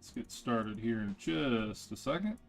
Let's get started here in just a second.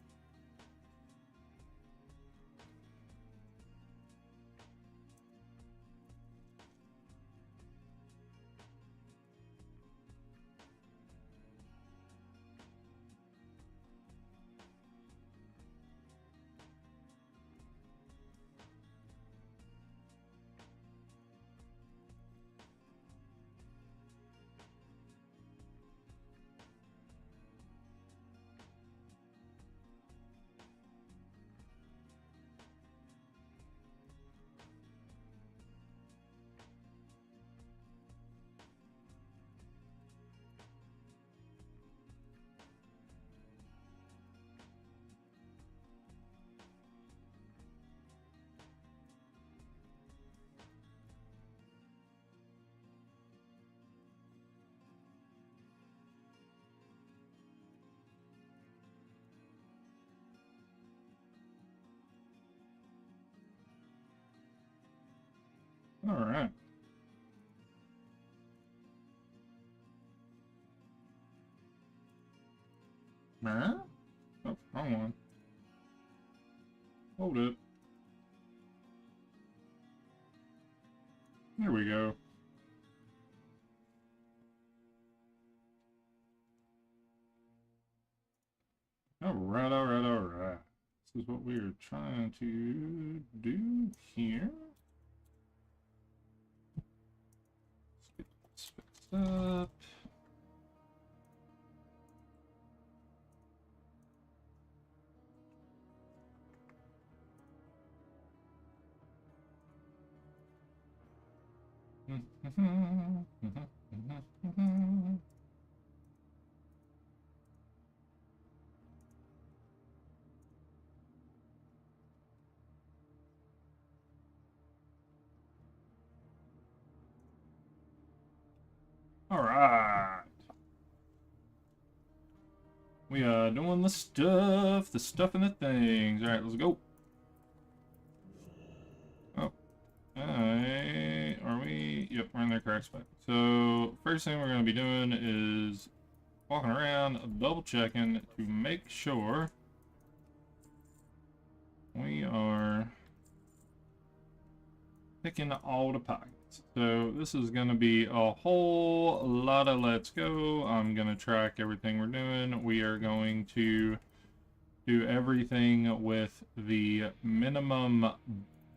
All right. Huh? Oh, wrong one. Hold it. There we go. All right, all right, all right. This is what we are trying to do here. Let's get this fixed up. All right. We are doing the stuff and the things. All right, let's go. Oh, are we? Yep, we're in the correct spot. So first thing we're going to be doing is walking around, double checking to make sure we are picking all the pockets. So this is going to be a whole lot of let's go. I'm going to track everything we're doing. We are going to do everything with the minimum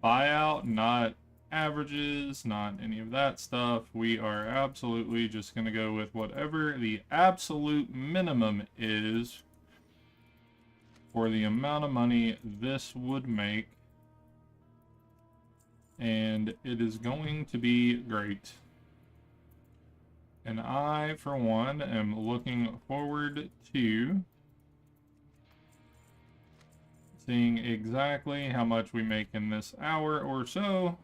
buyout, not averages, not any of that stuff. We are absolutely just going to go with whatever the absolute minimum is for the amount of money this would make. And it is going to be great. And I, for one, am looking forward to seeing exactly how much we make in this hour or so.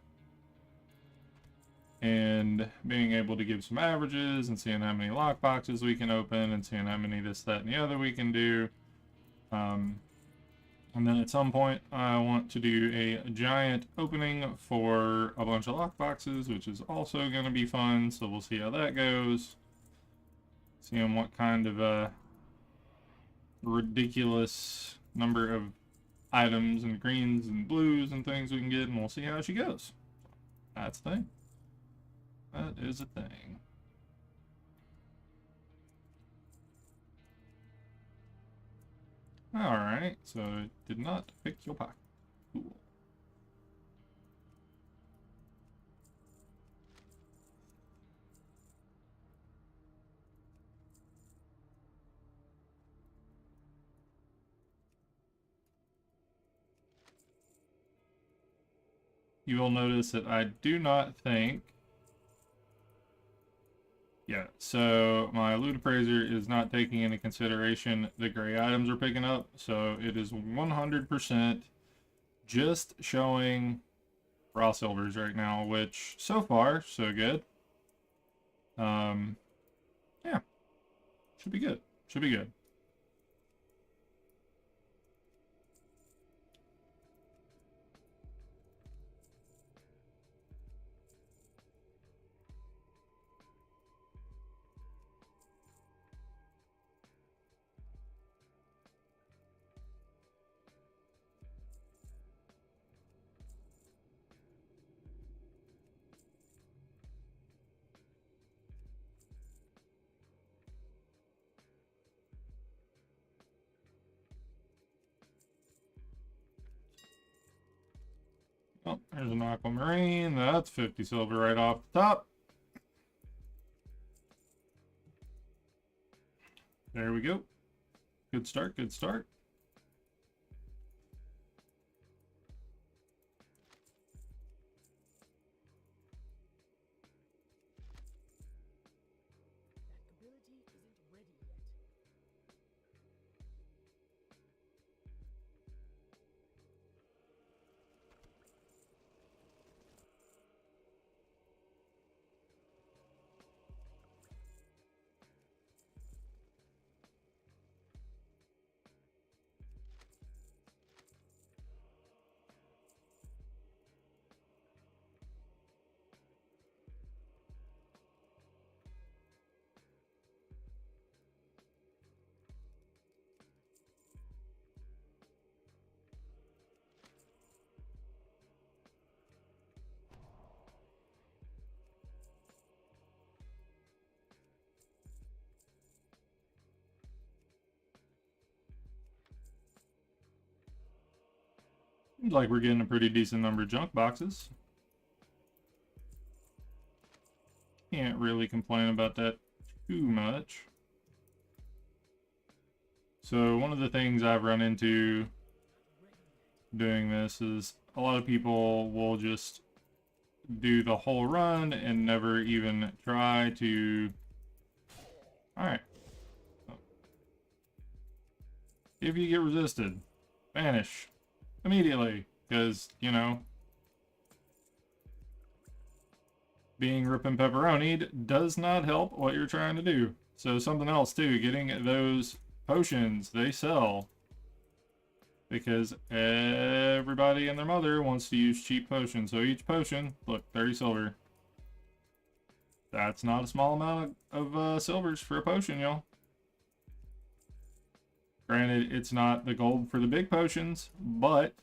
And being able to give some averages and seeing how many lockboxes we can open and seeing how many this, that, and the other we can do. And then at some point, I want to do a giant opening for a bunch of lockboxes, which is also going to be fun. So we'll see how that goes. Seeing what kind of a ridiculous number of items and greens and blues and things we can get, and we'll see how she goes. That's a thing. That is a thing. Alright, so it did not pick your pocket. Cool. You will notice that I do not think... Yeah, so my loot appraiser is not taking into consideration the gray items we're picking up, so it is 100% just showing raw silvers right now, which so far, so good. Yeah, should be good. Should be good. Oh, there's an aquamarine. That's 50 silver right off the top. There we go. Good start, good start. Seems like we're getting a pretty decent number of junk boxes. Can't really complain about that too much. So one of the things I've run into doing this is a lot of people will just do the whole run and never even try to... Alright. If you get resisted, vanish immediately, because, you know, being ripping pepperoni does not help what you're trying to do. So something else too, getting those potions they sell, because everybody and their mother wants to use cheap potions. So each potion, look, 30 silver. That's not a small amount of silvers for a potion, y'all. Granted, it's not the gold for the big potions, but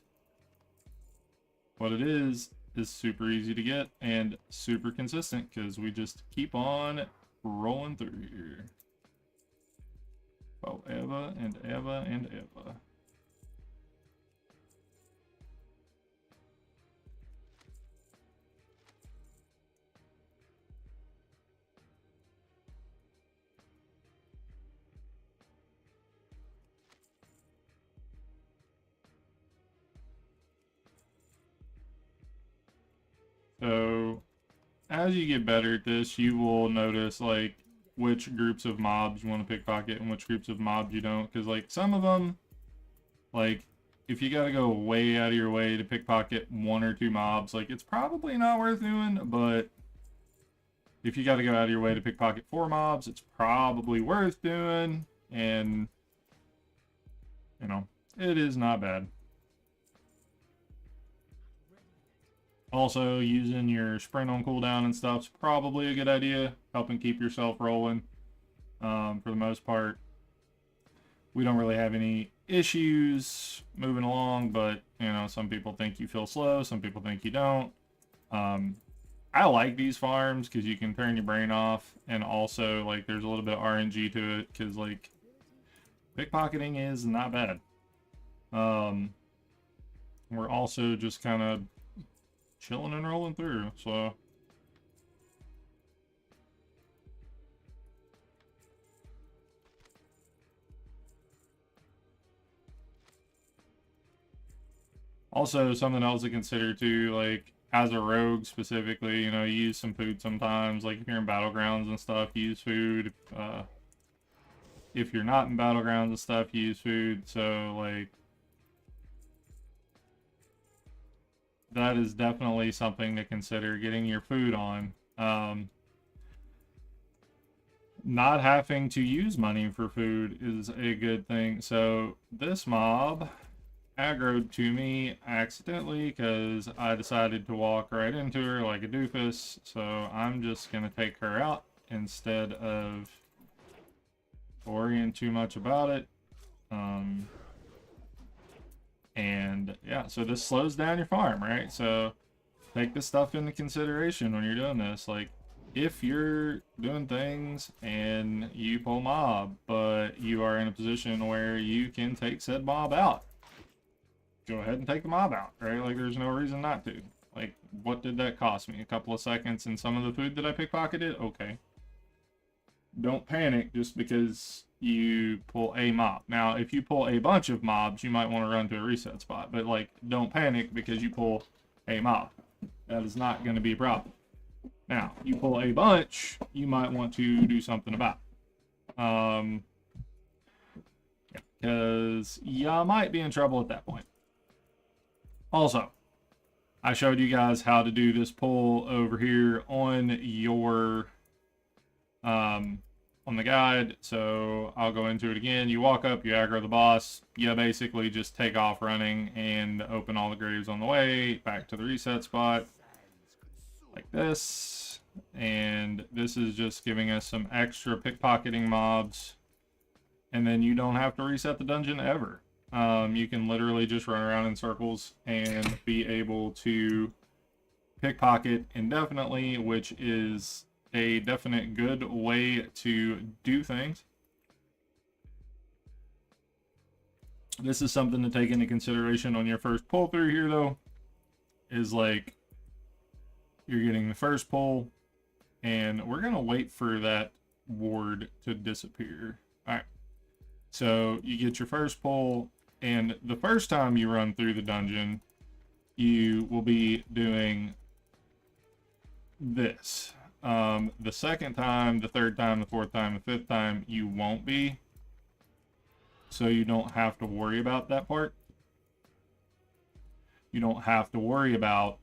what it is super easy to get and super consistent, because we just keep on rolling through here. Forever and ever and ever. So, as you get better at this, you will notice, like, which groups of mobs you want to pickpocket and which groups of mobs you don't. Because, like, some of them, like, if you gotta go way out of your way to pickpocket one or two mobs, like, it's probably not worth doing. But if you gotta go out of your way to pickpocket 4 mobs, it's probably worth doing. And, you know, it is not bad. Also, using your sprint on cooldown and stuff is probably a good idea, helping keep yourself rolling. For the most part, we don't really have any issues moving along, but, you know, some people think you feel slow, some people think you don't. I like these farms because you can turn your brain off, and also, like, there's a little bit of RNG to it, because, like, pickpocketing is not bad. We're also just kind of chilling and rolling through, so also something else to consider too, like, as a rogue specifically, you know, you use some food sometimes. Like, if you're in battlegrounds and stuff, use food. If you're not in battlegrounds and stuff, use food. So, like, that is definitely something to consider, getting your food on. Not having to use money for food is a good thing. So this mob aggroed to me accidentally because I decided to walk right into her like a doofus. So I'm just going to take her out instead of worrying too much about it. And yeah, so this slows down your farm, right? So take this stuff into consideration when you're doing this. Like, if you're doing things and you pull mob, but you are in a position where you can take said mob out, go ahead and take the mob out, right? Like, there's no reason not to. Like, what did that cost me? A couple of seconds and some of the food that I pickpocketed? Okay. Don't panic just because you pull a mob. Now, if you pull a bunch of mobs, you might want to run to a reset spot. But, like, don't panic because you pull a mob. That is not going to be a problem. Now, you pull a bunch, you might want to do something about it. Because you might be in trouble at that point. Also, I showed you guys how to do this pull over here on your on the guide, so I'll go into it again. You walk up, you aggro the boss, you basically just take off running and open all the graves on the way, back to the reset spot, like this. And this is just giving us some extra pickpocketing mobs, and then you don't have to reset the dungeon ever. You can literally just run around in circles and be able to pickpocket indefinitely, which is a definite good way to do things. This is something to take into consideration on your first pull through here, though, is like you're getting the first pull, and we're gonna wait for that ward to disappear. All right, so you get your first pull, and the first time you run through the dungeon, you will be doing this. The second time, the third time, the fourth time, the fifth time, you won't be. So you don't have to worry about that part. You don't have to worry about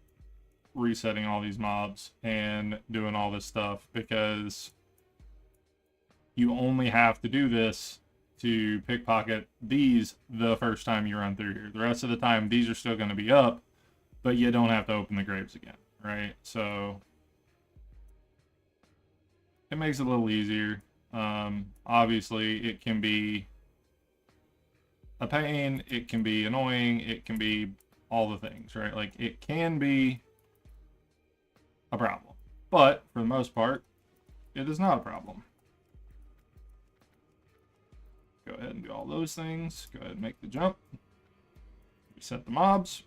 resetting all these mobs and doing all this stuff, because you only have to do this to pickpocket these the first time you run through here. The rest of the time, these are still going to be up, but you don't have to open the graves again, right? So it makes it a little easier. Obviously, it can be a pain, it can be annoying, it can be all the things, right? Like, it can be a problem, but for the most part, it is not a problem. Go ahead and do all those things. Go ahead and make the jump. Reset the mobs.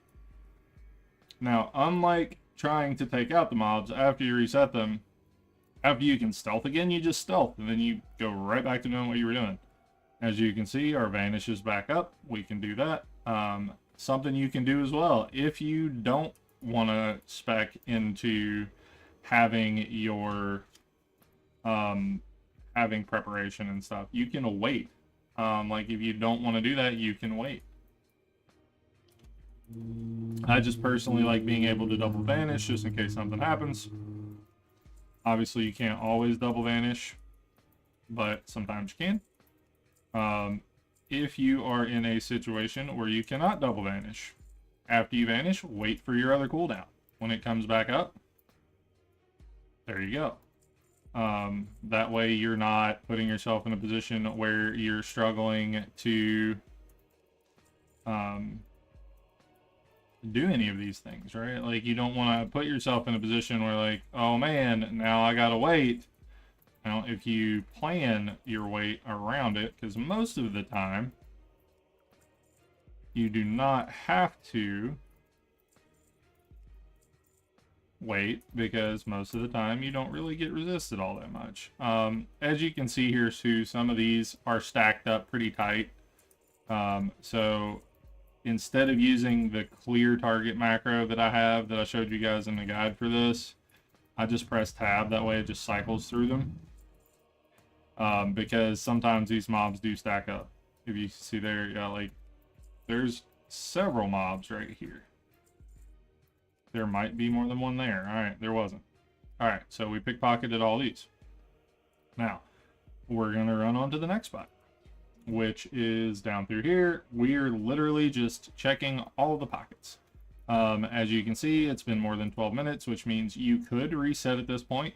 Now, unlike trying to take out the mobs after you reset them, after you can stealth again, you just stealth, and then you go right back to doing what you were doing. As you can see, our vanish is back up. We can do that. Something you can do as well, if you don't want to spec into having your having preparation and stuff, you can wait. Like, if you don't want to do that, you can wait. I just personally like being able to double vanish just in case something happens. Obviously, you can't always double vanish, but sometimes you can. If you are in a situation where you cannot double vanish, after you vanish, wait for your other cooldown. When it comes back up, there you go. That way you're not putting yourself in a position where you're struggling to do any of these things, right? Like, you don't want to put yourself in a position where, like, oh man, now I gotta wait. Now, if you plan your wait around it, because most of the time you do not have to wait, because most of the time you don't really get resisted all that much. As you can see here too, some of these are stacked up pretty tight. So instead of using the clear target macro that I have, that I showed you guys in the guide for this, I just press tab. That way it just cycles through them. Because sometimes these mobs do stack up. If you see there, yeah, like, there's several mobs right here. There might be more than one there. All right, there wasn't. All right, so we pickpocketed all these. Now, we're going to run on to the next spot, which is down through here. We're literally just checking all the pockets. As you can see, it's been more than 12 minutes, which means you could reset at this point.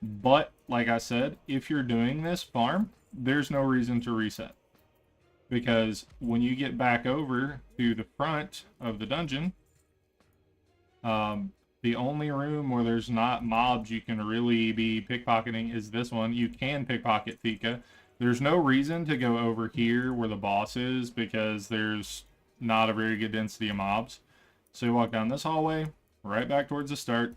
But, like I said, if you're doing this farm, there's no reason to reset. Because when you get back over to the front of the dungeon, the only room where there's not mobs you can really be pickpocketing is this one. You can pickpocket Tika. There's no reason to go over here where the boss is, because there's not a very good density of mobs. So you walk down this hallway, right back towards the start.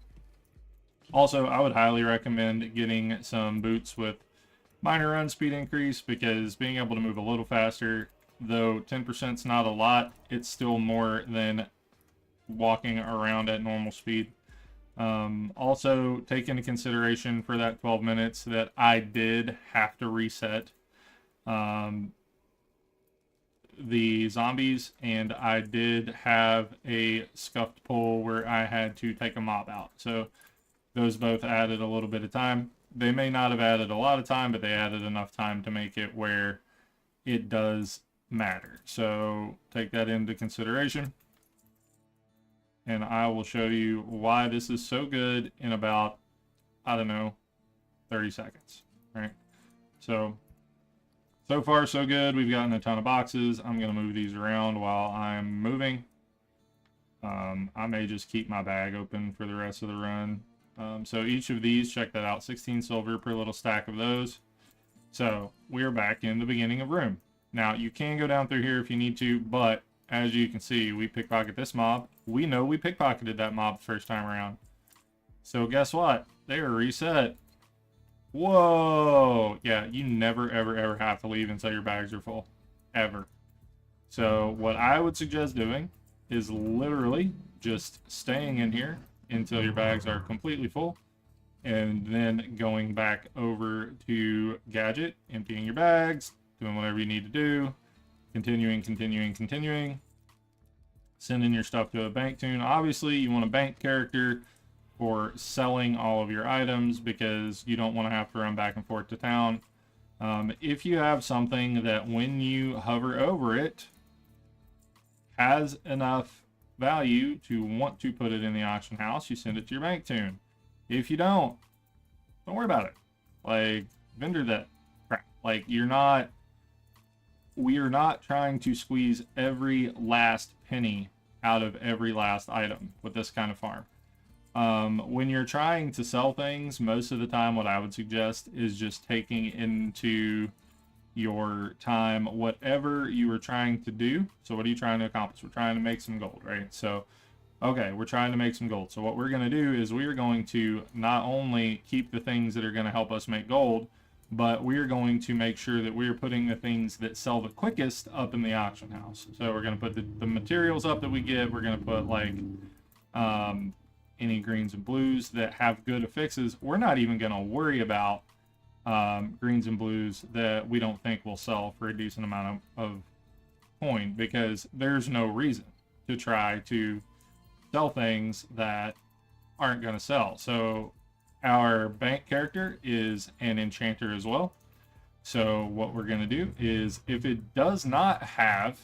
Also, I would highly recommend getting some boots with minor run speed increase, because being able to move a little faster, though 10% is not a lot, it's still more than walking around at normal speed. Also, take into consideration for that 12 minutes that I did have to reset the zombies, and I did have a scuffed pull where I had to take a mob out. So those both added a little bit of time. They may not have added a lot of time, but they added enough time to make it where it does matter. So take that into consideration. And I will show you why this is so good in about, I don't know, 30 seconds, right? So far so good. We've gotten a ton of boxes. I'm going to move these around while I'm moving. I may just keep my bag open for the rest of the run. So each of these, check that out, 16 silver per little stack of those. So we're back in the beginning of room. Now you can go down through here if you need to, but as you can see, we pickpocket this mob. We know we pickpocketed that mob the first time around. So guess what? They are reset. Whoa! Yeah, you never, ever, ever have to leave until your bags are full. Ever. So what I would suggest doing is literally just staying in here until your bags are completely full, and then going back over to gadget, emptying your bags, doing whatever you need to do, continuing, sending your stuff to a bank tune. Obviously, you want a bank character for selling all of your items, because you don't want to have to run back and forth to town. If you have something that when you hover over it has enough value to want to put it in the auction house, you send it to your bank tune. If you don't worry about it. Like, vendor that crap. Like, we are not trying to squeeze every last penny out of every last item with this kind of farm. When you're trying to sell things, most of the time what I would suggest is just taking into your time whatever you were trying to do. So what are you trying to accomplish? We're trying to make some gold, right? So okay, we're trying to make some gold. So what we're going to do is we are going to not only keep the things that are going to help us make gold, but we are going to make sure that we are putting the things that sell the quickest up in the auction house. So we're going to put the materials up that we get. We're going to put like any greens and blues that have good affixes. We're not even going to worry about greens and blues that we don't think will sell for a decent amount of coin, because there's no reason to try to sell things that aren't going to sell. So our bank character is an enchanter as well. So what we're going to do is, if it does not have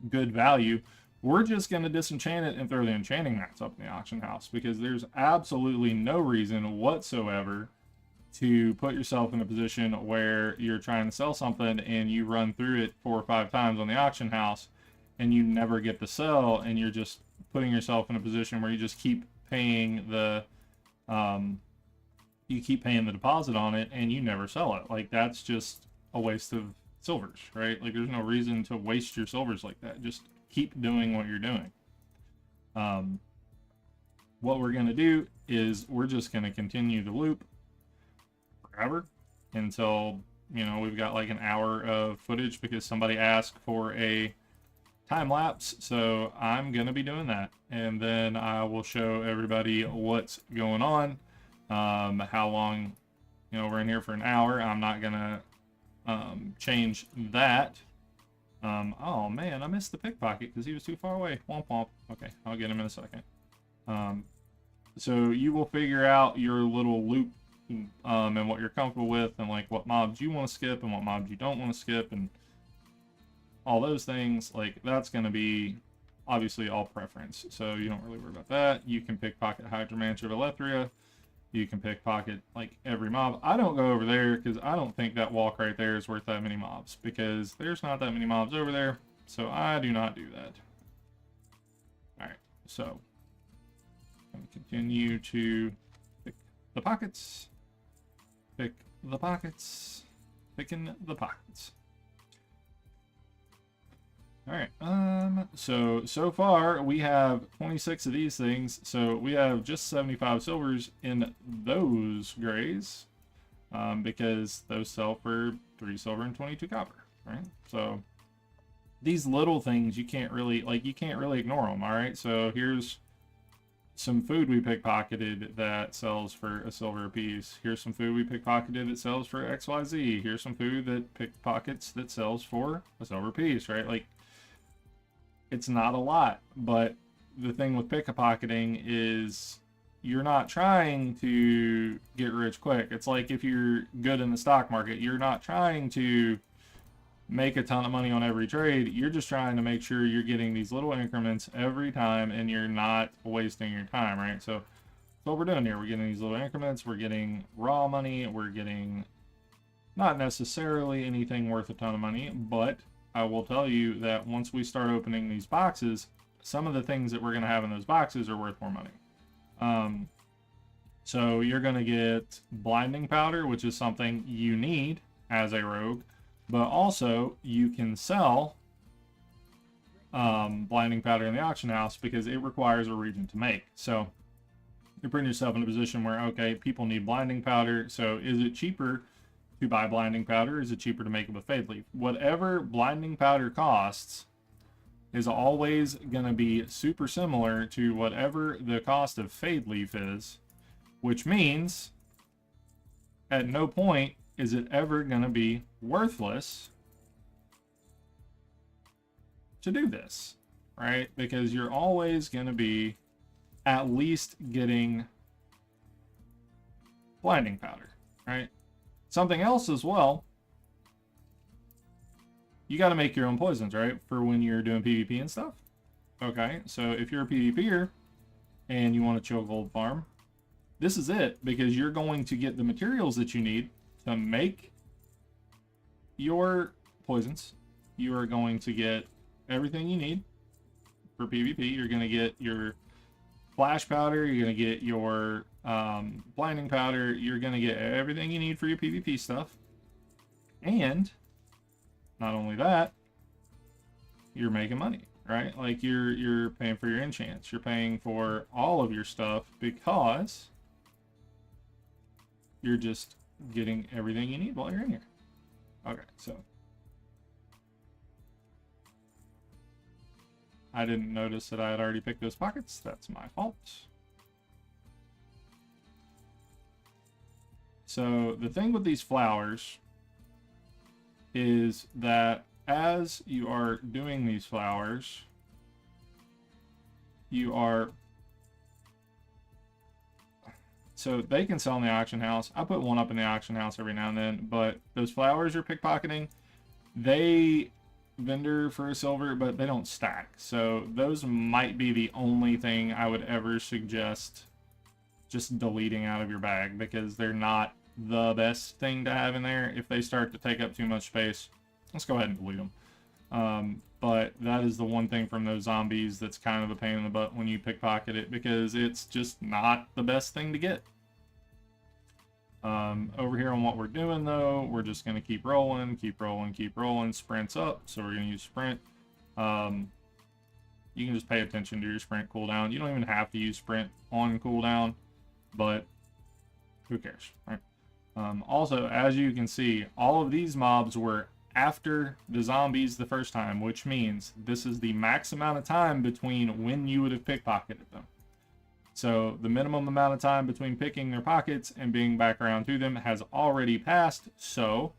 good value, we're just going to disenchant it and throw the enchanting mats up in the auction house, because there's absolutely no reason whatsoever to put yourself in a position where you're trying to sell something and you run through it 4 or 5 times on the auction house and you never get to sell, and you're just putting yourself in a position where you just keep paying the deposit on it and you never sell it. Like, that's just a waste of silvers, right? Like, there's no reason to waste your silvers like that. Just keep doing what you're doing. What we're going to do is we're just going to continue the loop forever until, you know, we've got like an hour of footage, because somebody asked for a time lapse. So I'm going to be doing that, and then I will show everybody what's going on, how long, you know, we're in here for an hour. I'm not going to change that. Oh man, I missed the pickpocket because he was too far away. Womp womp. Okay, I'll get him in a second. So you will figure out your little loop and what you're comfortable with, and like what mobs you want to skip and what mobs you don't want to skip, and all those things. Like, that's going to be obviously all preference, so you don't really worry about that. You can pickpocket Hydromancer Valethria. You can pickpocket like every mob. I don't go over there because I don't think that walk right there is worth that many mobs, because there's not that many mobs over there, so I do not do that. Alright, so I'm going to continue to pick the pockets. Pick the pockets. Picking the pockets. All right. So far we have 26 of these things. So we have just 75 silvers in those grays, because those sell for 3 silver and 22 copper, right? So these little things you can't really ignore them. All right. So here's some food we pickpocketed that sells for a silver a piece. Here's some food we pickpocketed that sells for XYZ. Here's some food that pickpockets that sells for a silver piece, right? Like, it's not a lot, but the thing with pickpocketing is you're not trying to get rich quick. It's like if you're good in the stock market, you're not trying to make a ton of money on every trade. You're just trying to make sure you're getting these little increments every time and you're not wasting your time, right? So that's what we're doing here. We're getting these little increments. We're getting raw money. We're getting not necessarily anything worth a ton of money, but I will tell you that once we start opening these boxes, some of the things that we're going to have in those boxes are worth more money. So you're going to get blinding powder, which is something you need as a rogue, but also you can sell blinding powder in the auction house because it requires a region to make. So you're putting yourself in a position where, okay, people need blinding powder. So is it cheaper to buy blinding powder? Is it cheaper to make it with fade leaf? Whatever blinding powder costs is always going to be super similar to whatever the cost of fade leaf is, which means at no point is it ever going to be worthless to do this, right? Because you're always going to be at least getting blinding powder, right? Something else as well, you got to make your own poisons, right? For when you're doing PvP and stuff. Okay, so if you're a PvPer and you want to chill gold farm, this is it, because you're going to get the materials that you need to make your poisons. You are going to get everything you need for PvP. You're going to get your flash powder. You're going to get your blinding powder. You're going to get everything you need for your PvP stuff. And not only that, you're making money, right? Like you're paying for your enchants. You're paying for all of your stuff because you're just getting everything you need while you're in here. Okay, so I didn't notice that I had already picked those pockets. That's my fault. So the thing with these flowers is that as you are doing these flowers, you are... So they can sell in the auction house. I put one up in the auction house every now and then, but those flowers you're pickpocketing, they vendor for a silver, but they don't stack. So those might be the only thing I would ever suggest just deleting out of your bag, because they're not the best thing to have in there. If they start to take up too much space, let's go ahead and delete them. But that is the one thing from those zombies that's kind of a pain in the butt when you pickpocket it, because it's just not the best thing to get. Over here on what we're doing though, we're just going to keep rolling, sprints up. So we're going to use sprint. You can just pay attention to your sprint cooldown. You don't even have to use sprint on cooldown, but who cares, right? Also, as you can see, all of these mobs were after the zombies the first time, which means this is the max amount of time between when you would have pickpocketed them. So the minimum amount of time between picking their pockets and being back around to them has already passed, so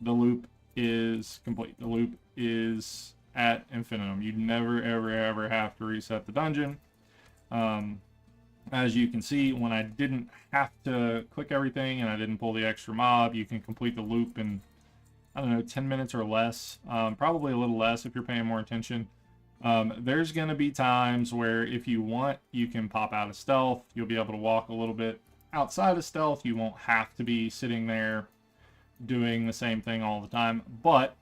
the loop is complete. The loop is at infinitum. You never, ever, ever have to reset the dungeon. As you can see, when I didn't have to click everything and I didn't pull the extra mob, you can complete the loop in, I don't know, 10 minutes or less. Probably a little less if you're paying more attention. There's going to be times where if you want, you can pop out of stealth. You'll be able to walk a little bit outside of stealth. You won't have to be sitting there doing the same thing all the time. But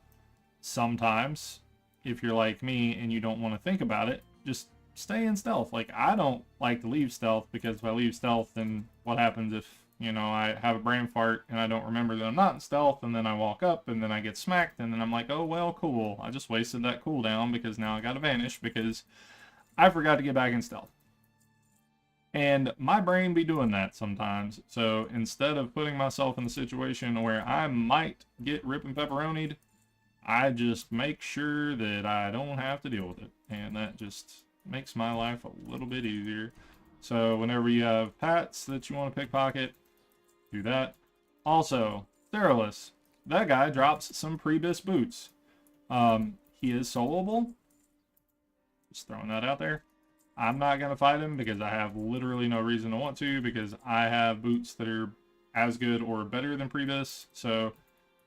sometimes, if you're like me and you don't want to think about it, just stay in stealth. Like, I don't like to leave stealth, because if I leave stealth, then what happens if You know, I have a brain fart and I don't remember that I'm not in stealth, and then I walk up and then I get smacked, and then I'm like, oh well, cool. I just wasted that cooldown because now I gotta vanish because I forgot to get back in stealth. And my brain be doing that sometimes. So instead of putting myself in a situation where I might get rip and pepperonied, I just make sure that I don't have to deal with it. And that just makes my life a little bit easier. So whenever you have pats that you want to pickpocket, do that. Also, Sterilus. That guy drops some Prebis boots. He is soloable. Just throwing that out there. I'm not going to fight him because I have literally no reason to want to, because I have boots that are as good or better than Prebis. So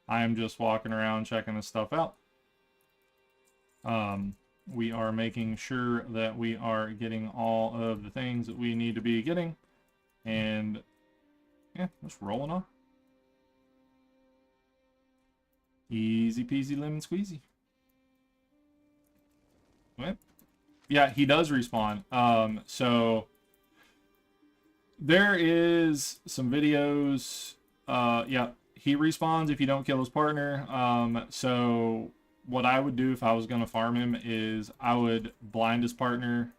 I am just walking around checking this stuff out. We are making sure that we are getting all of the things that we need to be getting. And yeah, just rolling on. Easy peasy lemon squeezy. Right. Yeah, he does respawn. So there is some videos. Yeah, he respawns if you don't kill his partner. So what I would do if I was going to farm him is I would blind his partner,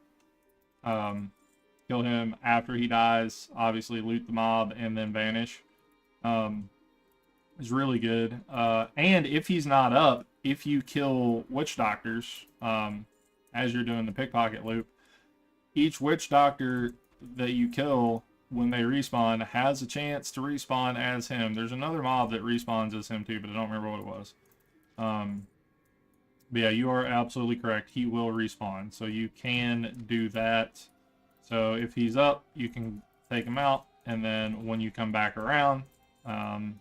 kill him after he dies, obviously loot the mob, and then vanish. It's really good. And if he's not up, if you kill witch doctors, as you're doing the pickpocket loop, each witch doctor that you kill when they respawn has a chance to respawn as him. There's another mob that respawns as him too, but I don't remember what it was. But yeah, you are absolutely correct. He will respawn, so you can do that. So if he's up, you can take him out, and then when you come back around, the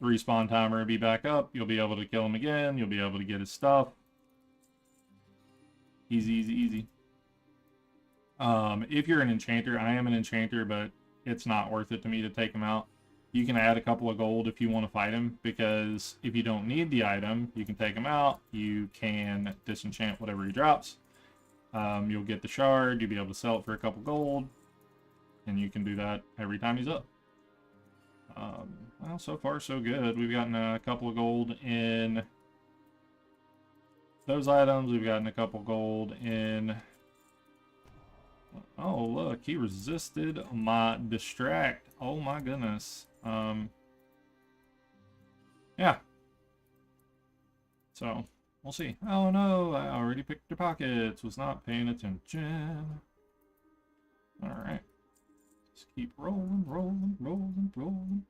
respawn timer will be back up. You'll be able to kill him again. You'll be able to get his stuff. Easy, easy, easy. If you're an enchanter, I am an enchanter, but it's not worth it to me to take him out. You can add a couple of gold if you want to fight him, because if you don't need the item, you can take him out. You can disenchant whatever he drops. You'll get the shard. You'll be able to sell it for a couple gold, and you can do that every time he's up. Well, so far so good. We've gotten a couple of gold in those items. We've gotten a couple gold in... Oh, look, he resisted my distract. Oh my goodness. Yeah. So, we'll see. Oh no, I already picked your pockets. Was not paying attention. Alright. Just keep rolling, rolling, rolling, rolling.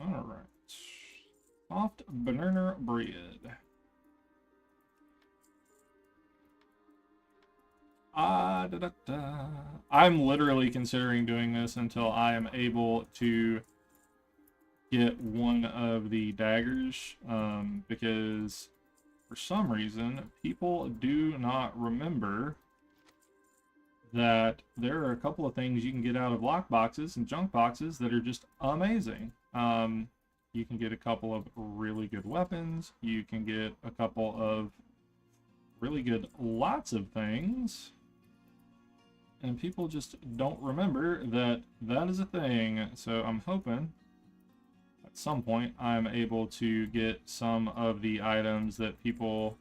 Alright. Soft banana bread. I'm literally considering doing this until I am able to get one of the daggers, because for some reason people do not remember that there are a couple of things you can get out of lockboxes and junk boxes that are just amazing. You can get a couple of really good weapons. You can get a couple of really good lots of things. And people just don't remember that that is a thing. So I'm hoping at some point I'm able to get some of the items that people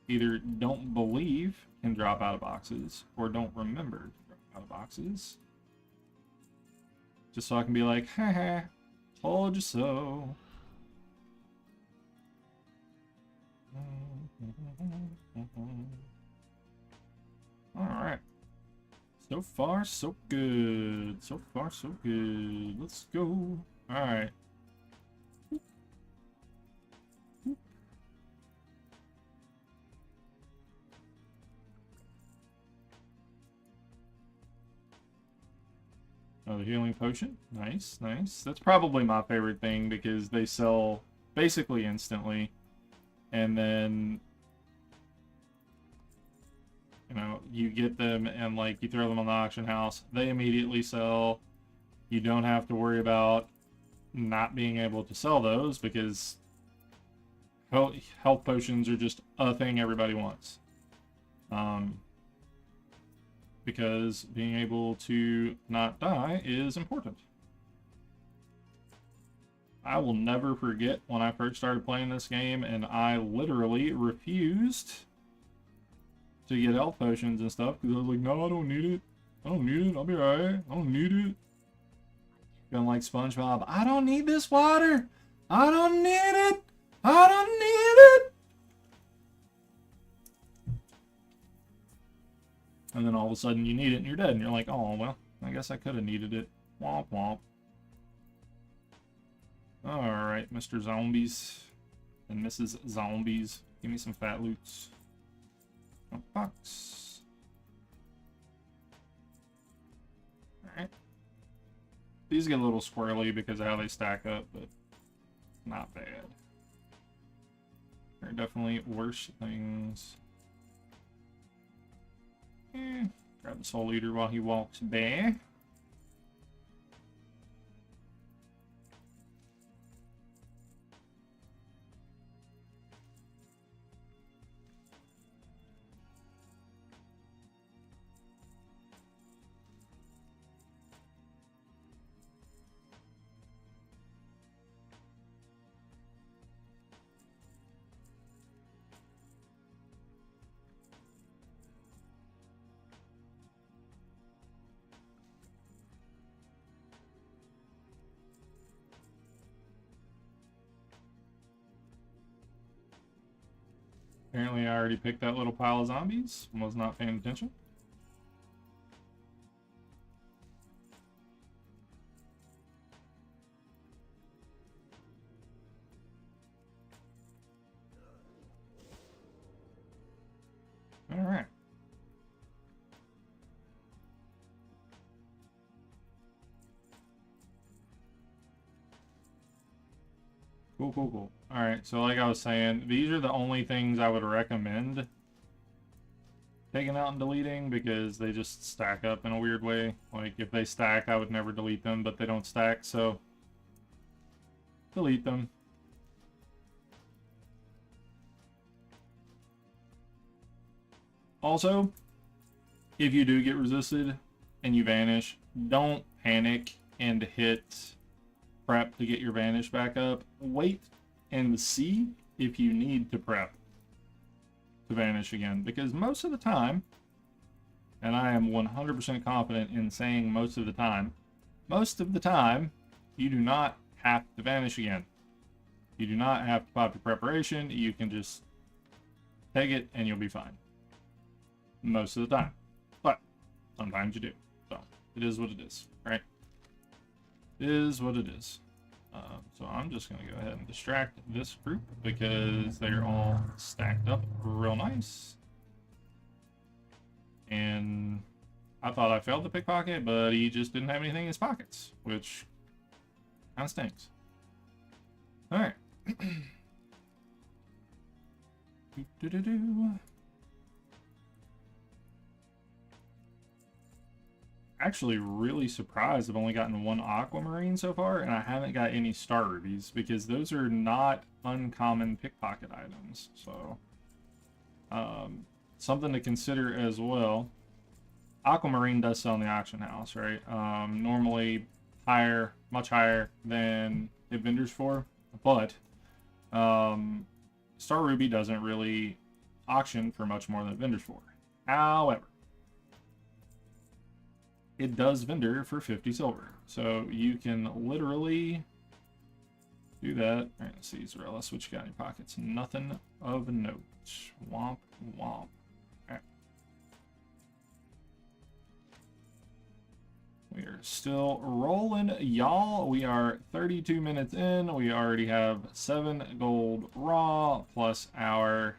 either don't believe can drop out of boxes or don't remember to drop out of boxes. Just so I can be like, haha, told you so. Alright. So far, so good. So far, so good. Let's go. Alright. Another healing potion. Nice, nice. That's probably my favorite thing because they sell basically instantly. And then, you know, you get them and like you throw them on the auction house. They immediately sell. You don't have to worry about not being able to sell those because health potions are just a thing everybody wants. because being able to not die is important. I will never forget when I first started playing this game and I literally refused to get health potions and stuff because I was like, no, I don't need it. I don't need it. I'll be alright. I don't need it. Feeling like SpongeBob. I don't need this water. I don't need it. I don't need it. And then all of a sudden you need it and you're dead. And you're like, oh, well, I guess I could have needed it. Womp womp. Alright, Mr. Zombies and Mrs. Zombies. Give me some fat loots. A box. Alright. These get a little squirrely because of how they stack up, but not bad. There are definitely worse things. Grab the Soul Eater while he walks by. Apparently I already picked that little pile of zombies and was not paying attention. Alright. Cool, cool, cool. Alright, so like I was saying, these are the only things I would recommend taking out and deleting because they just stack up in a weird way. Like, if they stack, I would never delete them, but they don't stack, so delete them. Also, if you do get resisted and you vanish, don't panic and hit prep to get your vanish back up. Wait and see if you need to prep to vanish again, because most of the time, and I am 100% confident in saying most of the time, you do not have to vanish again. You do not have to pop your preparation. You can just take it and you'll be fine. Most of the time. But sometimes you do. So it is what it is, right? It is what it is. So I'm just going to go ahead and distract this group because they're all stacked up real nice. And I thought I failed the pickpocket, but he just didn't have anything in his pockets, which kind of stinks. Alright. Actually really surprised I've only gotten one aquamarine so far, and I haven't got any star rubies because those are not uncommon pickpocket items. So something to consider as well. Aquamarine does sell in the auction house, right? Normally higher, much higher than it vendors for, but star ruby doesn't really auction for much more than it vendors for. However, it does vendor for 50 silver. So you can literally do that. All right, let's see, Zarella, what you got in your pockets? Nothing of note. Womp, womp. All right. We are still rolling, y'all. We are 32 minutes in. We already have 7 gold raw plus our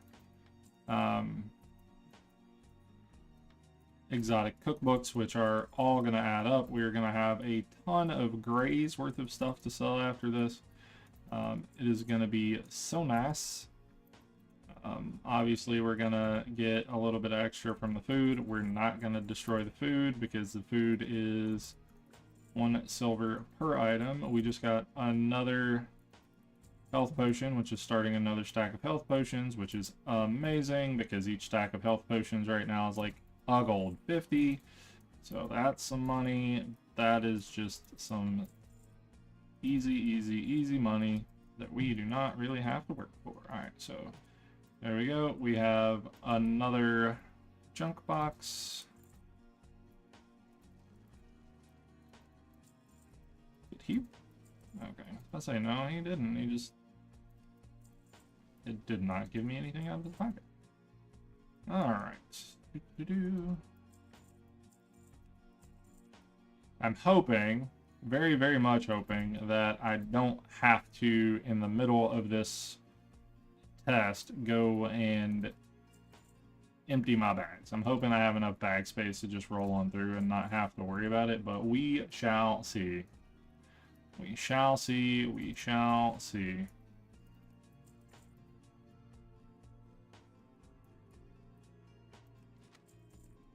exotic cookbooks, which are all going to add up. We're going to have a ton of grays worth of stuff to sell after this. It is going to be so nice. Obviously, we're going to get a little bit extra from the food. We're not going to destroy the food because the food is 1 silver per item. We just got another health potion, which is starting another stack of health potions, which is amazing because each stack of health potions right now is like a gold 50. So that's some money. That is just some easy money that we do not really have to work for. Alright, so there we go. We have another junk box. Did he? Okay. I say no, he didn't. He just... It did not give me anything out of the pocket. Alright. I'm hoping, very much hoping, that I don't have to, in the middle of this test, go and empty my bags. I'm hoping I have enough bag space to just roll on through and not have to worry about it, but we shall see. We shall see. We shall see.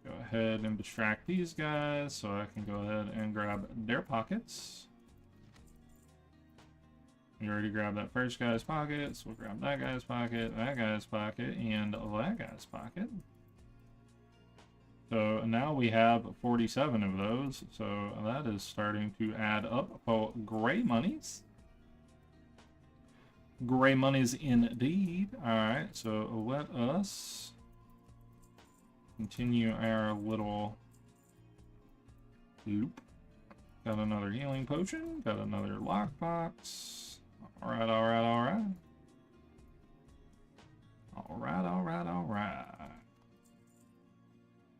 Go ahead and distract these guys so I can go ahead and grab their pockets. We already grabbed that first guy's pocket, so we'll grab that guy's pocket, and that guy's pocket. So now we have 47 of those, so that is starting to add up. Oh, gray monies. Gray monies indeed. Alright, so let us continue our little loop. Got another healing potion, got another lockbox. Alright.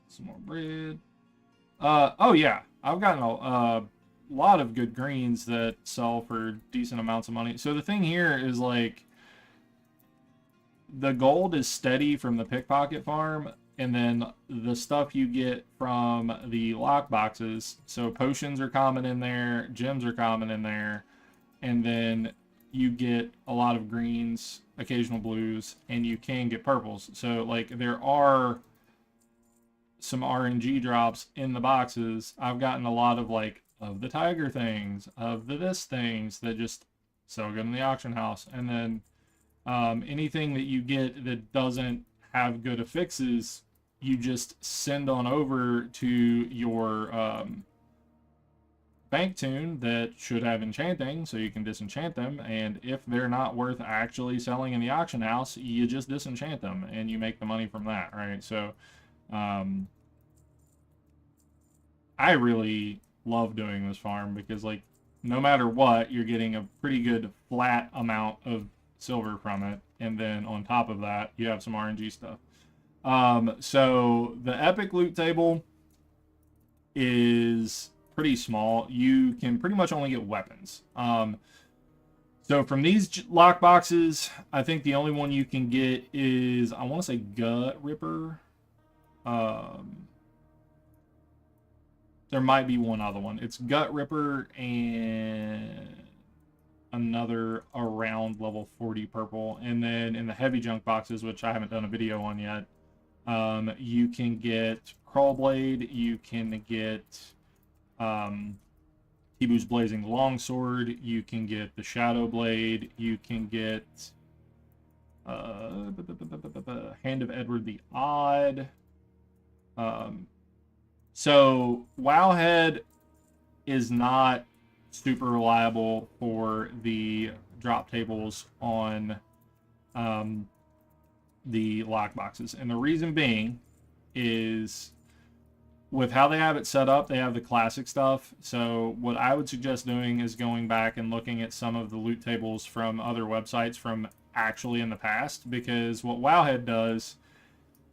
Some more bread. Oh yeah, I've gotten a lot of good greens that sell for decent amounts of money. So the thing here is, like, the gold is steady from the pickpocket farm, and then the stuff you get from the lockboxes. So potions are common in there, gems are common in there, and then you get a lot of greens, occasional blues, and you can get purples. So, like, there are some RNG drops in the boxes. I've gotten a lot of, like, of the tiger things, of the this things that just sell good in the auction house. And then anything that you get that doesn't have good affixes, you just send on over to your bank tune that should have enchanting, so you can disenchant them. And if they're not worth actually selling in the auction house, you just disenchant them and you make the money from that, right? So I really love doing this farm because, like, no matter what, you're getting a pretty good flat amount of silver from it, and then on top of that you have some RNG stuff. So the epic loot table is pretty small. You can pretty much only get weapons. So from these lockboxes, I think the only one you can get is, I want to say, Gut Ripper. There might be one other one. It's Gut Ripper and another around level 40 purple. And then in the heavy junk boxes, which I haven't done a video on yet, you can get Crawlblade, you can get Tibu's Blazing Longsword, you can get the Shadow Blade, you can get Hand of Edward the Odd. So Wowhead is not super reliable for the drop tables on the lockboxes, and the reason being is with how they have it set up, they have the classic stuff. So what I would suggest doing is going back and looking at some of the loot tables from other websites from actually in the past, because what Wowhead does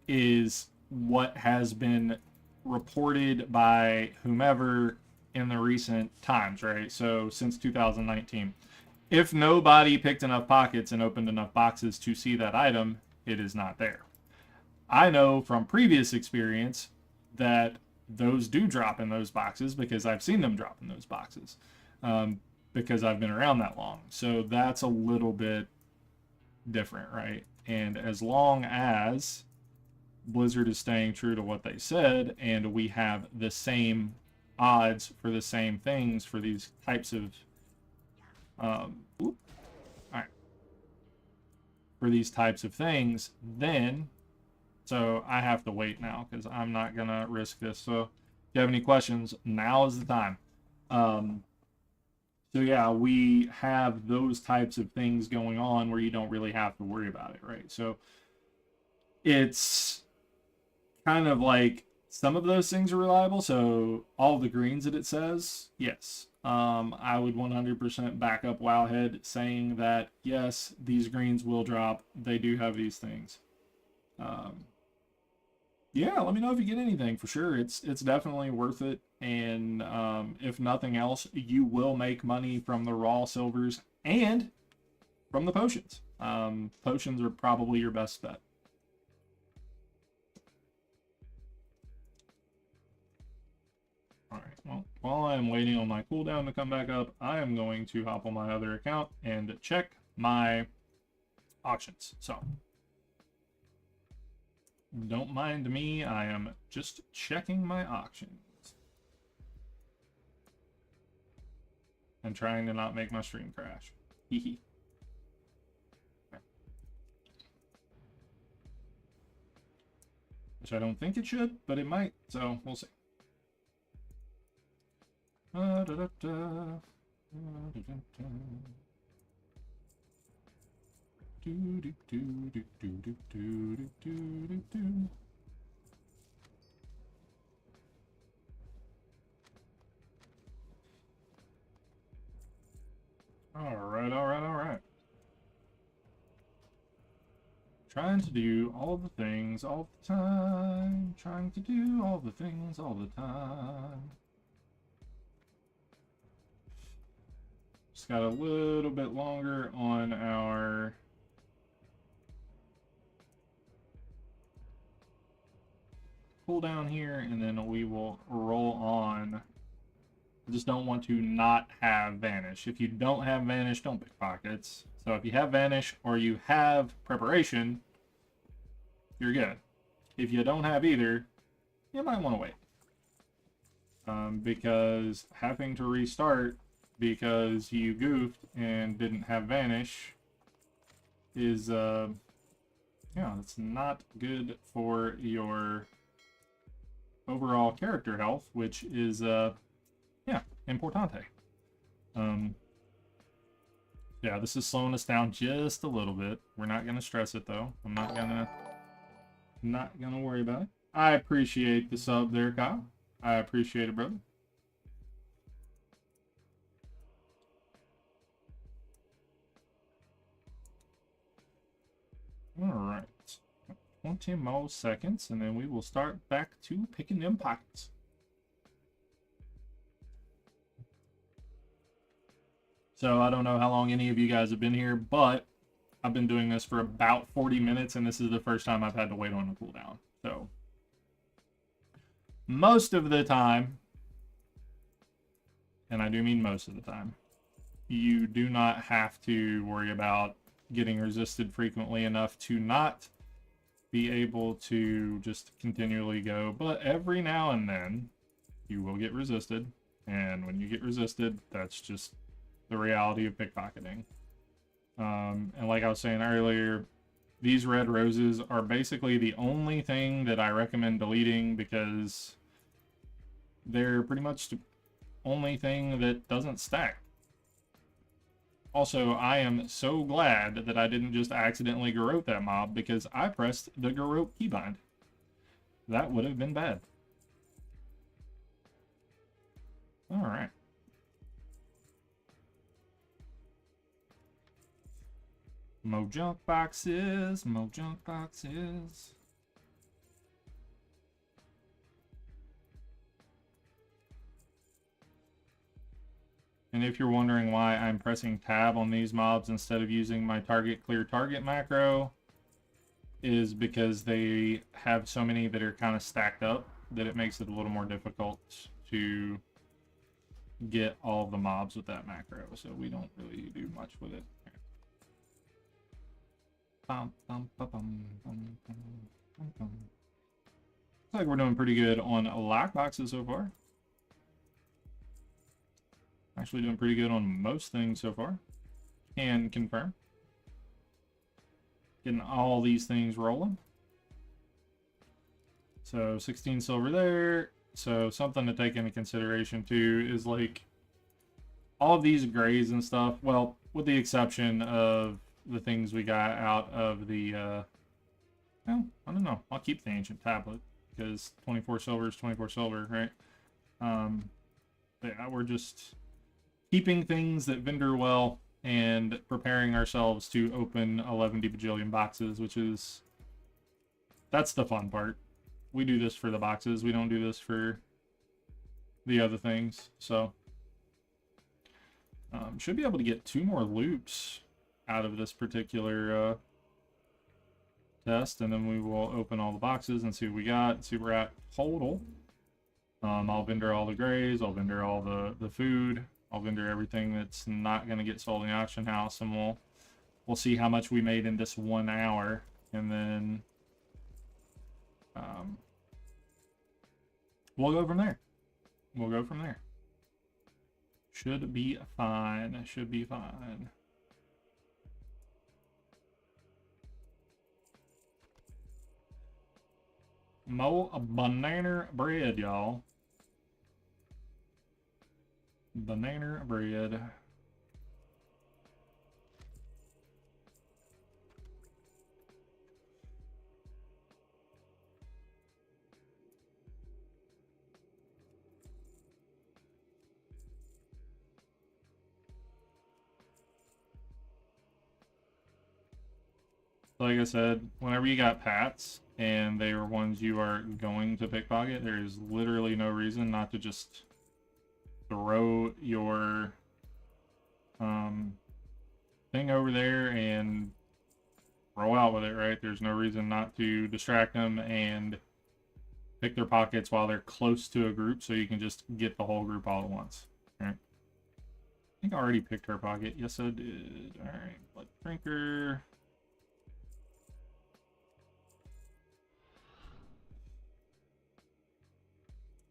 is what has been reported by whomever in the recent times, right? So since 2019. If nobody picked enough pockets and opened enough boxes to see that item, it is not there. I know from previous experience that those do drop in those boxes because I've seen them drop in those boxes because I've been around that long. So that's a little bit different, right? And as long as Blizzard is staying true to what they said and we have the same odds for the same things for these types of for these types of things, then So I have to wait now because I'm not going to risk this. So if you have any questions, now is the time. So yeah, we have those types of things going on where you don't really have to worry about it, right? So it's kind of like some of those things are reliable. So all the greens that it says, yes. I would 100% back up Wowhead saying that, yes, these greens will drop. They do have these things. Yeah, let me know if you get anything for sure. It's definitely worth it. And if nothing else, you will make money from the raw silvers and from the potions. Potions are probably your best bet. Alright, well, while I am waiting on my cooldown to come back up, I am going to hop on my other account and check my auctions. So, don't mind me, I am just checking my auctions. And trying to not make my stream crash. Hehe. Which I don't think it should, but it might, so we'll see. Alright. Trying to do all the things all the time. Trying to do all the things all the time. Just got a little bit longer on our cooldown here, and then we will roll on. I just don't want to not have Vanish. If you don't have Vanish, don't pickpockets. So if you have Vanish or you have Preparation, you're good. If you don't have either, you might want to wait. Because having to restart because you goofed and didn't have Vanish is, yeah, it's not good for your overall character health, which is, yeah, importante. Yeah, this is slowing us down just a little bit. We're not gonna stress it though. I'm not gonna worry about it. I appreciate the sub there, Kyle. I appreciate it, brother. Alright. 20 more seconds, and then we will start back to picking them pockets. So I don't know how long any of you guys have been here, but I've been doing this for about 40 minutes, and this is the first time I've had to wait on a cooldown. So most of the time, and I do mean most of the time, you do not have to worry about getting resisted frequently enough to not be able to just continually go. But every now and then, you will get resisted. And when you get resisted, that's just the reality of pickpocketing. And like I was saying earlier, these red roses are basically the only thing that I recommend deleting because they're pretty much the only thing that doesn't stack. Also, I am so glad that I didn't just accidentally garrote that mob because I pressed the garrote keybind. That would have been bad. Alright. Mo junk boxes, mo junk boxes. And if you're wondering why I'm pressing tab on these mobs instead of using my target clear target macro, is because they have so many that are kind of stacked up that it makes it a little more difficult to get all of the mobs with that macro. So we don't really do much with it. Looks like we're doing pretty good on lockboxes so far. Actually doing pretty good on most things so far. Can confirm. Getting all these things rolling. So 16 silver there. So something to take into consideration too is like all of these grays and stuff. Well, with the exception of the things we got out of the, well, I don't know. I'll keep the ancient tablet because 24 silver is 24 silver, right? But yeah, we're just keeping things that vendor well and preparing ourselves to open 11 bajillion boxes, which is, that's the fun part. We do this for the boxes. We don't do this for the other things. So should be able to get 2 more loops out of this particular test, and then we will open all the boxes and see what we got, see where we're at total. I'll vendor all the grays, I'll vendor all the food, I'll vendor everything that's not going to get sold in the auction house, and we'll see how much we made in this 1 hour, and then we'll go from there. We'll go from there. Should be fine. Should be fine. More banana bread, y'all. Banana bread. Like I said, whenever you got pats and they are ones you are going to pickpocket, there is literally no reason not to just throw your thing over there and roll out with it, right? There's no reason not to distract them and pick their pockets while they're close to a group, so you can just get the whole group all at once. Right? I think I already picked her pocket. Yes, I did. All right, blood drinker.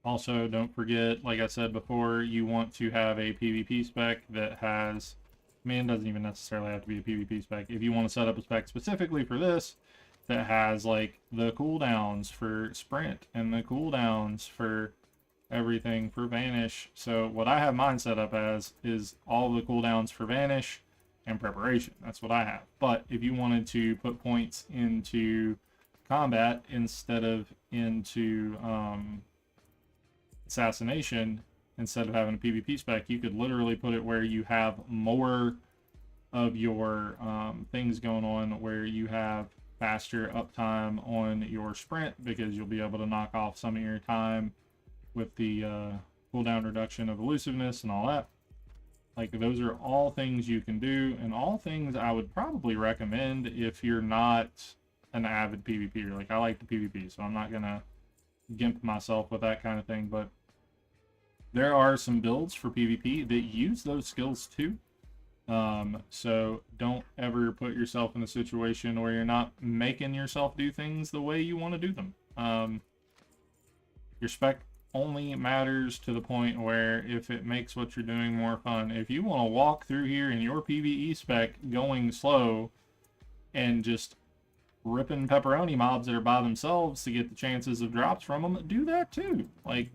Also, don't forget, like I said before, you want to have a PvP spec that has, I mean, it doesn't even necessarily have to be a PvP spec. If you want to set up a spec specifically for this, that has like the cooldowns for sprint and the cooldowns for everything for vanish. So what I have mine set up as is all the cooldowns for vanish and preparation. That's what I have. But if you wanted to put points into combat instead of into assassination, instead of having a PvP spec, you could literally put it where you have more of your things going on, where you have faster uptime on your sprint, because you'll be able to knock off some of your time with the cooldown reduction of elusiveness and all that. Like, those are all things you can do, and all things I would probably recommend if you're not an avid PvPer. Like, I like the PvP, so I'm not gonna gimp myself with that kind of thing, but there are some builds for PvP that use those skills too. So don't ever put yourself in a situation where you're not making yourself do things the way you want to do them. Your spec only matters to the point where if it makes what you're doing more fun. If you want to walk through here in your PvE spec going slow and just ripping pepperoni mobs that are by themselves to get the chances of drops from them, do that too. Like,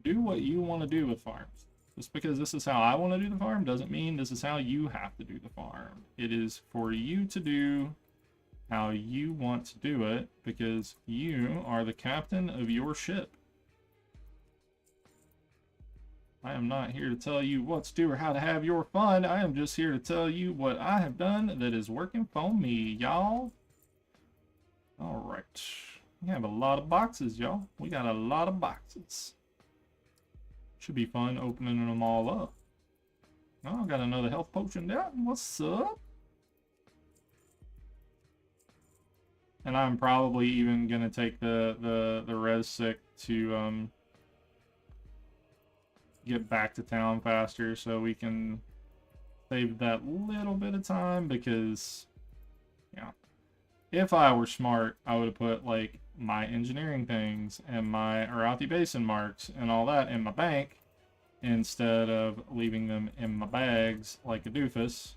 do what you want to do with farms. Just because this is how I want to do the farm doesn't mean this is how you have to do the farm. It is for you to do how you want to do it, because you are the captain of your ship. I am not here to tell you what to do or how to have your fun. I am just here to tell you what I have done that is working for me, y'all. Alright. We have a lot of boxes, y'all. We got a lot of boxes. Should be fun opening them all up. Oh, got another health potion there. What's up? And I'm probably even gonna take the res sick to get back to town faster, so we can save that little bit of time, because yeah, if I were smart, I would have put like my engineering things and my Arathi Basin marks and all that in my bank instead of leaving them in my bags like a doofus.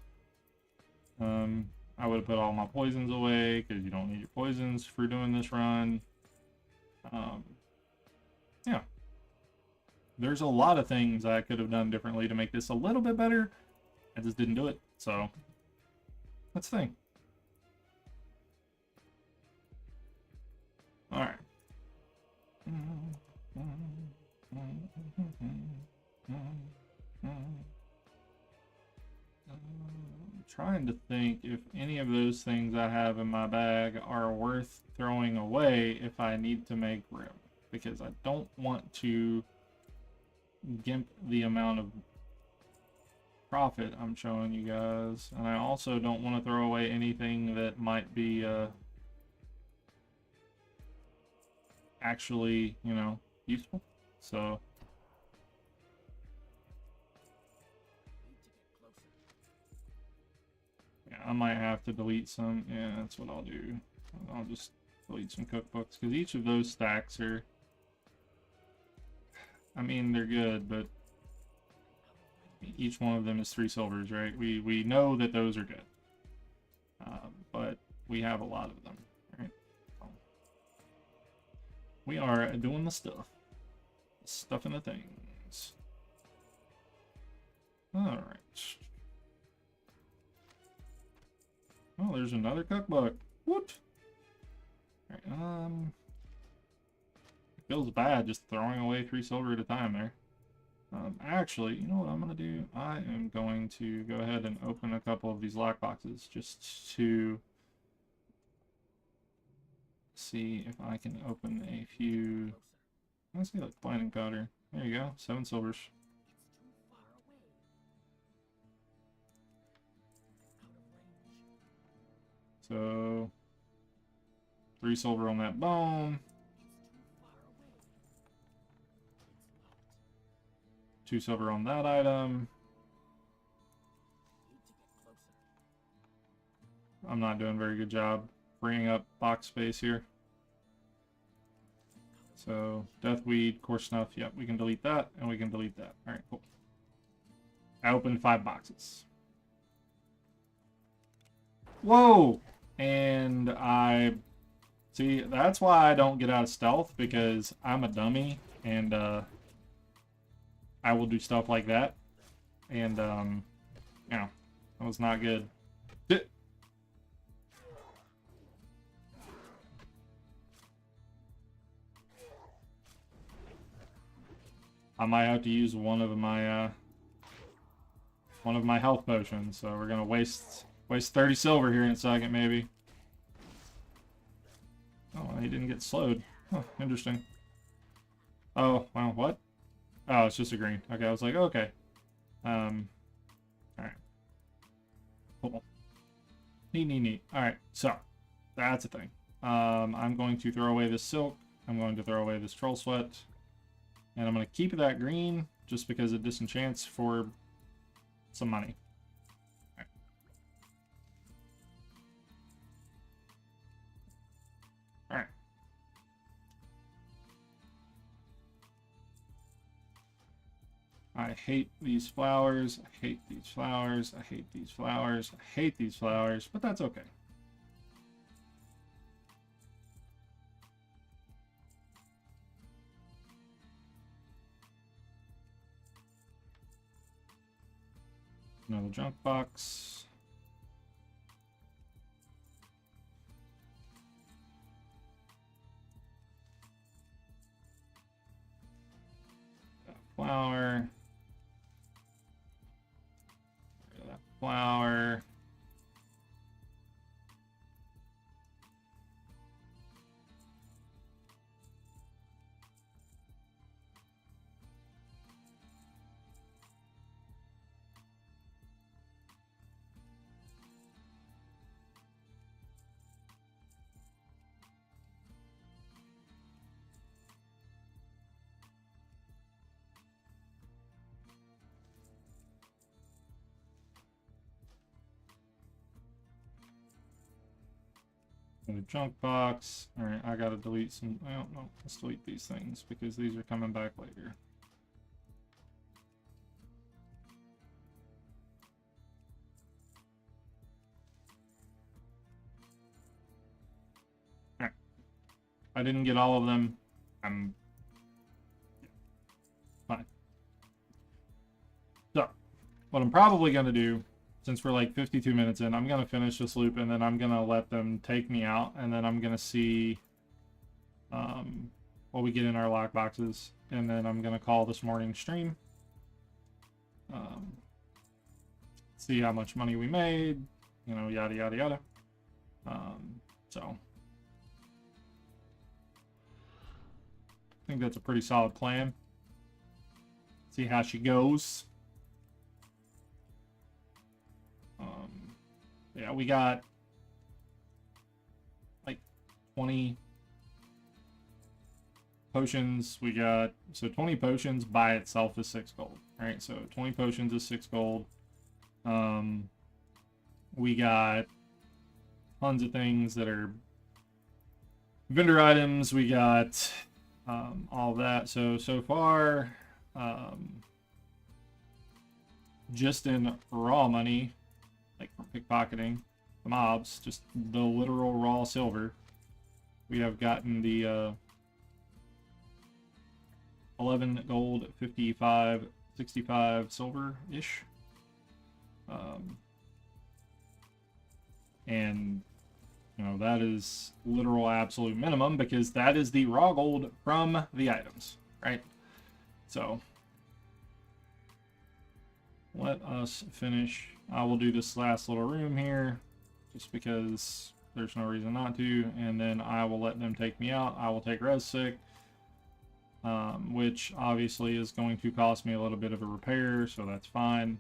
I would have put all my poisons away, because you don't need your poisons for doing this run. Yeah. There's a lot of things I could have done differently to make this a little bit better. I just didn't do it, so that's the thing. All right. I'm trying to think if any of those things I have in my bag are worth throwing away if I need to make room, because I don't want to gimp the amount of profit I'm showing you guys, and I also don't want to throw away anything that might be actually, you know, useful. So yeah, I might have to delete some. Yeah, that's what I'll do. I'll just delete some cookbooks, because each of those stacks are, I mean, they're good, but each one of them is 3 silvers, right? We know that those are good, but we have a lot of them, right? So we are doing the stuff in the things. All right. Oh, there's another cookbook. What? All right, it feels bad just throwing away 3 silver at a time there. Actually, you know what I'm going to do? I am going to go ahead and open a couple of these lockboxes just to see if I can open a few. Let's see, like planting powder. There you go, 7 silvers. So 3 silver on that bone. 2 silver on that item. I'm not doing a very good job bringing up box space here. So deathweed, coarse snuff, yep, we can delete that, and we can delete that. All right, cool. I opened 5 boxes. Whoa! And I see, that's why I don't get out of stealth, because I'm a dummy, and I will do stuff like that. And yeah, that was not good. I might have to use one of my health potions, so we're gonna waste 30 silver here in a second, maybe. Oh, he didn't get slowed. Huh, interesting. Oh, well, what? Oh, it's just a green. Okay, I was like, okay. Alright. Cool. Neat. Alright, so, that's a thing. I'm going to throw away this silk. I'm going to throw away this troll sweat. And I'm going to keep that green, just because it disenchants for some money. Alright. I hate these flowers, I hate these flowers, I hate these flowers, I hate these flowers, but that's okay. Another junk box. Flower. That flower. A junk box. Alright, I gotta delete some. I don't know. Let's delete these things because these are coming back later. Alright. I didn't get all of them. I'm fine. So, what I'm probably going to do, since we're like 52 minutes in, I'm going to finish this loop, and then I'm going to let them take me out, and then I'm going to see what we get in our lockboxes, and then I'm going to call this morning's stream. See how much money we made, you know, yada, yada, yada. So, I think that's a pretty solid plan. See how she goes. Yeah, we got like 20 potions. We got, so 20 potions by itself is 6 gold, right? So 20 potions is 6 gold. We got tons of things that are vendor items. We got all of that. So far, just in raw money, like for pickpocketing the mobs, just the literal raw silver, we have gotten the 11 gold, 55, 65 silver-ish. And, you know, that is literal absolute minimum, because that is the raw gold from the items, right? So, let us finish. I will do this last little room here, just because there's no reason not to, and then I will let them take me out. I will take res sick, which obviously is going to cost me a little bit of a repair, so that's fine.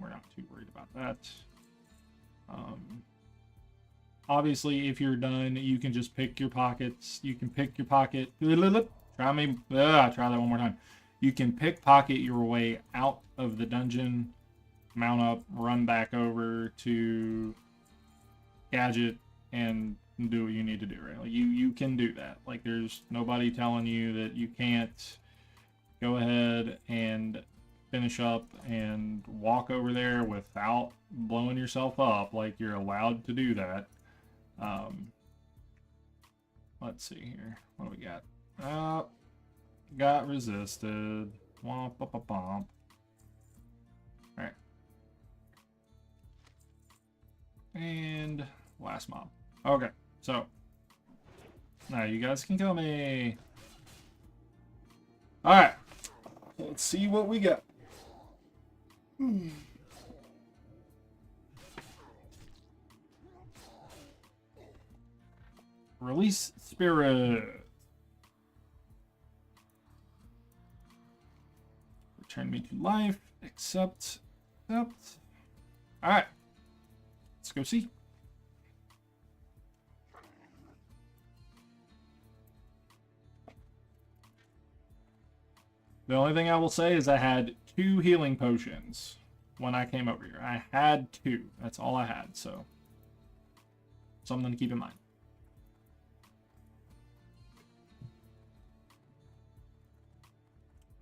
We're not too worried about that. Obviously, if you're done, you can just pick your pockets. You can pick your pocket. Try that one more time. You can pickpocket your way out of the dungeon, mount up, run back over to gadget, and do what you need to do, right? Like you can do that. Like, there's nobody telling you that you can't go ahead and finish up and walk over there without blowing yourself up. Like, you're allowed to do that. Let's see here. What do we got? Got resisted. Womp, bump, bump, bump. Alright. And last mob. Okay, so now you guys can kill me. Alright. Let's see what we got. Release spirit. Return me to life. Accept. Accept. Alright. Let's go see. The only thing I will say is I had 2 healing potions when I came over here. I had 2. That's all I had, so something to keep in mind.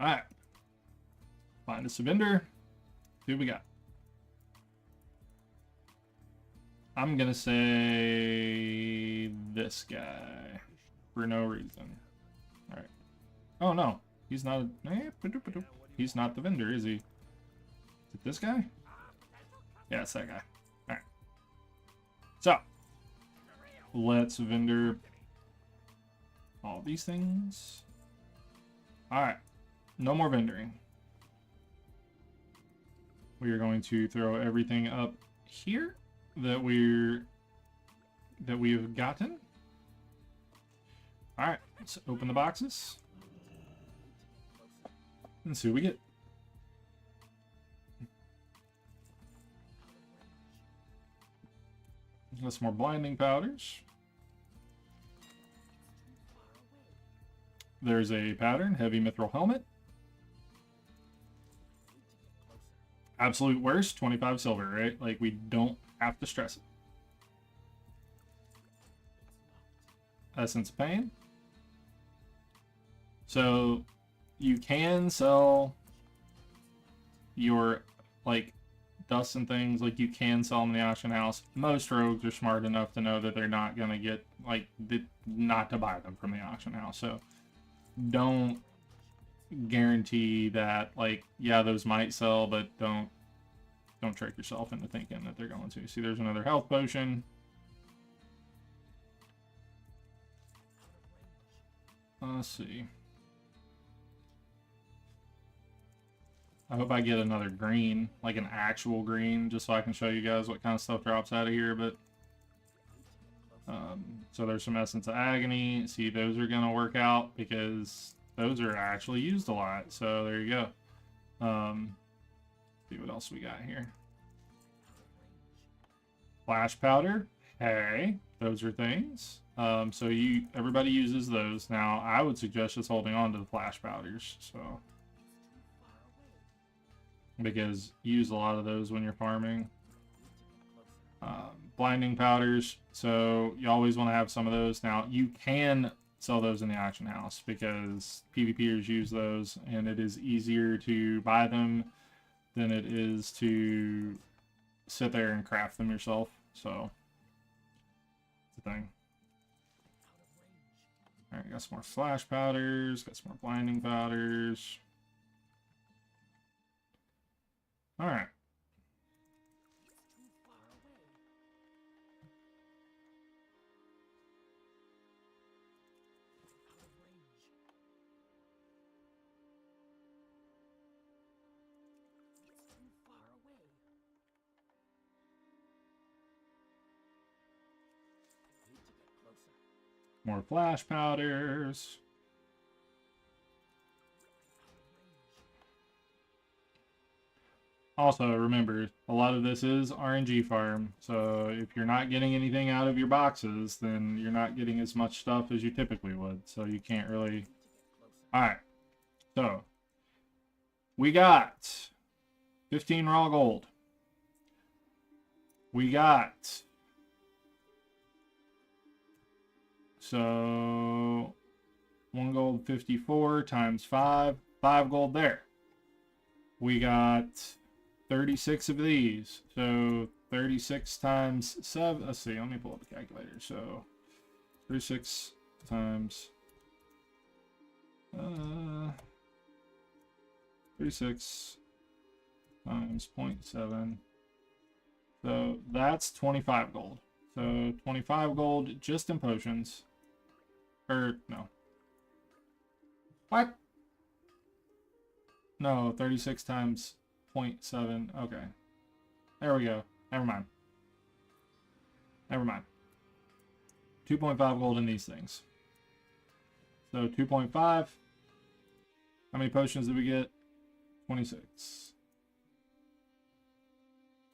Alright. Find us a vendor. See what we got. I'm gonna say this guy for no reason. Alright. Oh no. He's not. He's not the vendor, is he? Is it this guy? Yeah, it's that guy. Alright. So, let's vendor all these things. Alright. No more vendoring. We are going to throw everything up here that we have gotten. Alright, let's open the boxes. And see what we get. Got some more blinding powders. There's a pattern, heavy mithril helmet. Absolute worst, 25 silver, right? Like, we don't have to stress it. Essence of Pain. So, you can sell your, like, dust and things. Like, you can sell them in the auction house. Most rogues are smart enough to know that they're not going to get, like, not to buy them from the auction house. So, don't guarantee that, like, yeah, those might sell, but don't trick yourself into thinking that they're going to. See, there's another health potion. Let's see. I hope I get another green, like an actual green, just so I can show you guys what kind of stuff drops out of here. But so there's some Essence of Agony. See, those are going to work out because those are actually used a lot. So there you go. See what else we got here. Flash powder. Hey, those are things. So everybody uses those. Now, I would suggest just holding on to the flash powders. So, because you use a lot of those when you're farming. Blinding powders. So you always want to have some of those. Now, you can sell those in the auction house because PvPers use those, and it is easier to buy them than it is to sit there and craft them yourself. So, it's a thing. Alright, got some more flash powders, got some more blinding powders. Alright. More flash powders. Also, remember, a lot of this is RNG farm, so if you're not getting anything out of your boxes, then you're not getting as much stuff as you typically would, so you can't really... Alright, so, we got 15 raw gold. We got... So, 1 gold 54 times 5 gold there. We got 36 of these. So, 36 times 7. Let's see, let me pull up the calculator. So, 36 times 36 times 0.7. So, that's 25 gold. So, 25 gold just in potions. Or, no. What? No, 36 times 0.7. Okay. There we go. Never mind. Never mind. 2.5 gold in these things. So, 2.5. How many potions did we get? 26.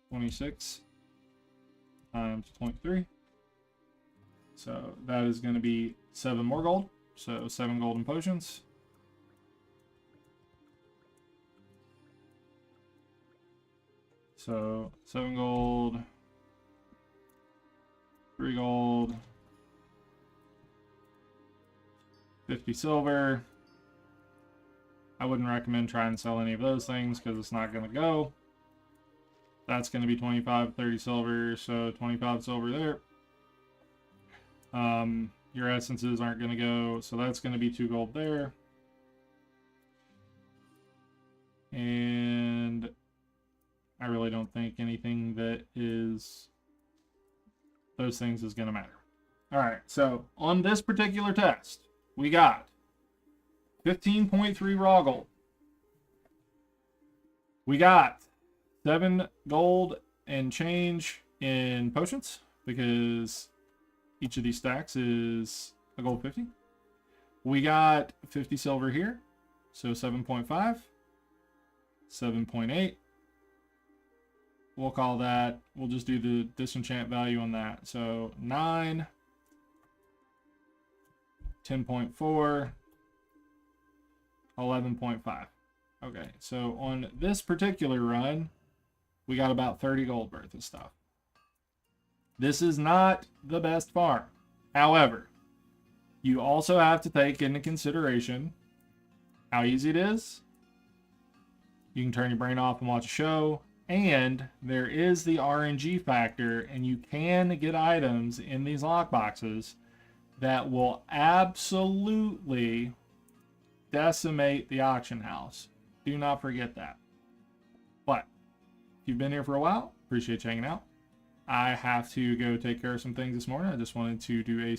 26 times 0.3. So that is going to be 7 more gold. So 7 golden potions. So 7 gold, 3 gold, 50 silver. I wouldn't recommend trying to sell any of those things because it's not going to go. That's going to be 25, 30 silver, so 25 silver there. Your essences aren't going to go, so that's going to be 2 gold there. And I really don't think anything that is those things is going to matter. All right, so on this particular test, we got 15.3 raw gold. We got 7 gold and change in potions because each of these stacks is a gold 50. We got 50 silver here, so 7.5, 7.8. We'll call that, we'll just do the disenchant value on that. So 9, 10.4, 11.5. Okay, so on this particular run, we got about 30 gold worth of stuff. This is not the best farm. However, you also have to take into consideration how easy it is. You can turn your brain off and watch a show. And there is the RNG factor, and you can get items in these lockboxes that will absolutely decimate the auction house. Do not forget that. But if you've been here for a while, appreciate you hanging out. I have to go take care of some things this morning. I just wanted to do a